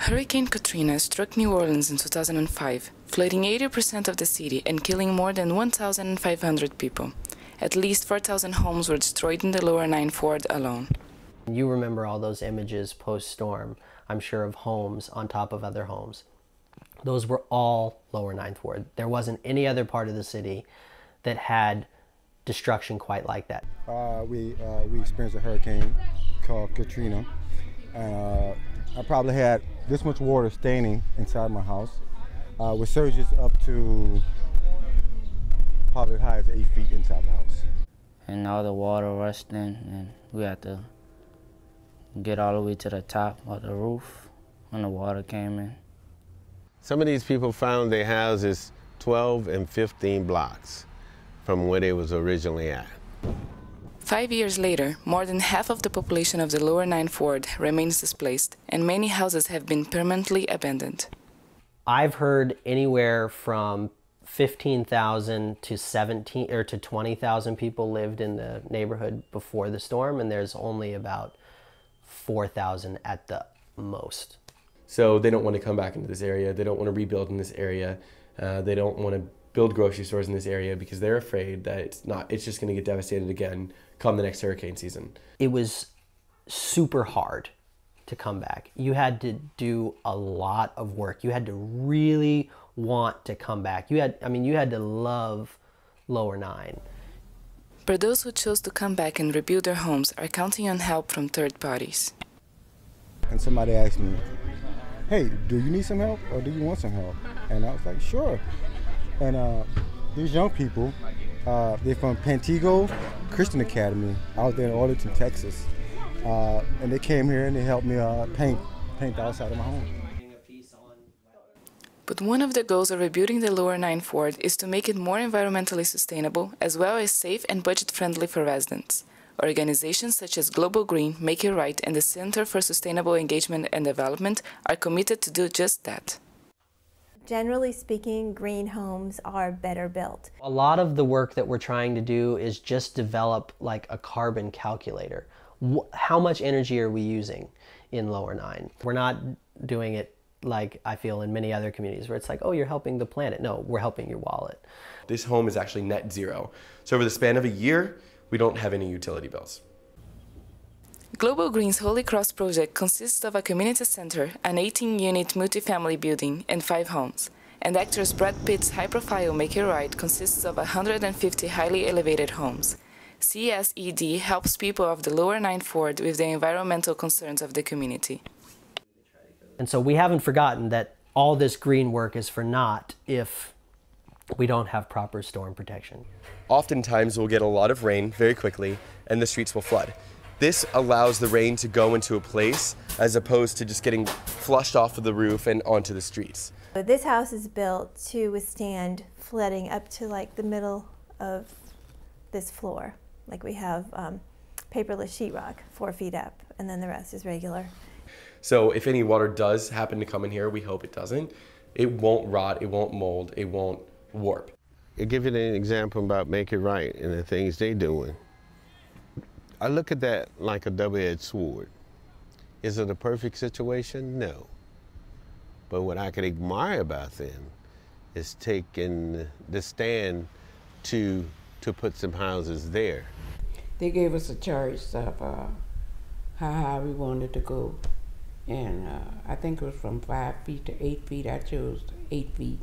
Hurricane Katrina struck New Orleans in 2005, flooding 80% of the city and killing more than 1,500 people. At least 4,000 homes were destroyed in the lower Ninth Ward alone. You remember all those images post-storm, I'm sure, of homes on top of other homes. Those were all lower Ninth Ward. There wasn't any other part of the city that had destruction quite like that. We experienced a hurricane called Katrina. I probably had this much water staining inside my house, with surges up to probably as high as 8 feet inside the house. And all the water rushed in, and we had to get all the way to the top of the roof when the water came in. Some of these people found their houses 12 and 15 blocks from where they was originally at. 5 years later, more than half of the population of the lower Ninth Ward remains displaced, and many houses have been permanently abandoned. I've heard anywhere from 15,000 to 17 or to 20,000 people lived in the neighborhood before the storm, and there's only about 4,000 at the most. So they don't want to come back into this area. They don't want to rebuild in this area. They don't want to build grocery stores in this area because they're afraid that it's just going to get devastated again come the next hurricane season. It was super hard to come back. You had to do a lot of work. You had to really want to come back. You had to love Lower Nine. But those who chose to come back and rebuild their homes are counting on help from third parties. And somebody asked me, "Hey, do you need some help or do you want some help?" And I was like, "Sure." And these young people, they're from Pantego Christian Academy out there in Arlington, Texas. And they came here and they helped me paint the outside of my home. But one of the goals of rebuilding the lower Ninth Ward is to make it more environmentally sustainable, as well as safe and budget-friendly for residents. Organizations such as Global Green, Make It Right, and the Center for Sustainable Engagement and Development are committed to do just that. Generally speaking, green homes are better built. A lot of the work that we're trying to do is just develop like a carbon calculator. How much energy are we using in Lower Nine? We're not doing it like I feel in many other communities where it's like, oh, you're helping the planet. No, we're helping your wallet. This home is actually net zero. So over the span of a year, we don't have any utility bills. Global Green's Holy Cross project consists of a community center, an 18-unit multifamily building, and 5 homes. And actors Brad Pitt's high-profile Make It Right consists of 150 highly elevated homes. CSED helps people of the lower Ninth Ward with the environmental concerns of the community. And so we haven't forgotten that all this green work is for naught if we don't have proper storm protection. Oftentimes we'll get a lot of rain very quickly and the streets will flood. This allows the rain to go into a place as opposed to just getting flushed off of the roof and onto the streets. This house is built to withstand flooding up to like the middle of this floor. Like we have paperless sheetrock 4 feet up, and then the rest is regular. So if any water does happen to come in here, we hope it doesn't, it won't rot, it won't mold, it won't warp. I'll give you an example about Make It Right and the things they're doing. I look at that like a double-edged sword. Is it a perfect situation? No. But what I can admire about them is taking the stand to put some houses there. They gave us a choice of how high we wanted to go. And I think it was from 5 feet to 8 feet. I chose 8 feet.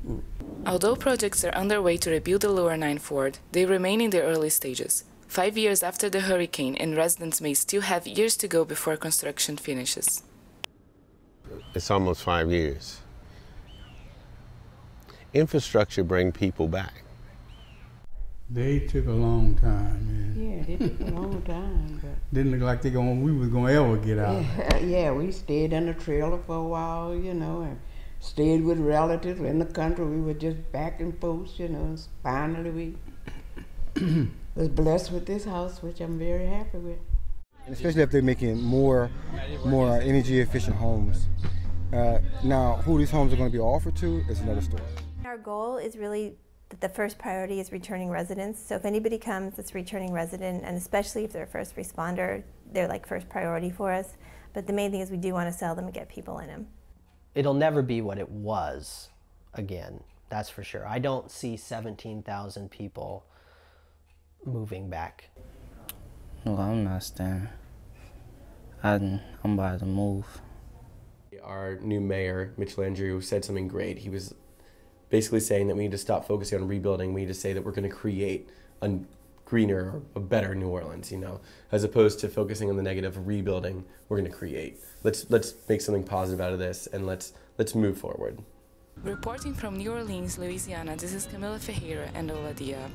Although projects are underway to rebuild the lower Ninth Ward, they remain in their early stages. 5 years after the hurricane, and residents may still have years to go before construction finishes. It's almost 5 years. Infrastructure brings people back. They took a long time. Yeah, they took a long time. But didn't look like we was gonna ever get out. Yeah, we stayed in the trailer for a while, you know, and stayed with relatives in the country. We were just back and forth, you know. Finally, we was blessed with this house, which I'm very happy with. Especially if they're making more energy efficient homes. Now, who these homes are going to be offered to is another story. Our goal is really that the first priority is returning residents. So if anybody comes that's returning resident, and especially if they're a first responder, they're like first priority for us. But the main thing is we do want to sell them and get people in them. it'll never be what it was again. That's for sure. I don't see 17,000 people moving back. No, I'm not staying. I'm about to move. Our new mayor, Mitchell Andrew, said something great. He was basically saying that we need to stop focusing on rebuilding. We need to say that we're going to create a greener, a better New Orleans, you know, as opposed to focusing on the negative of rebuilding. We're going to create. Let's make something positive out of this, and let's move forward. Reporting from New Orleans, Louisiana, this is Camila Ferreira and Ola Diab.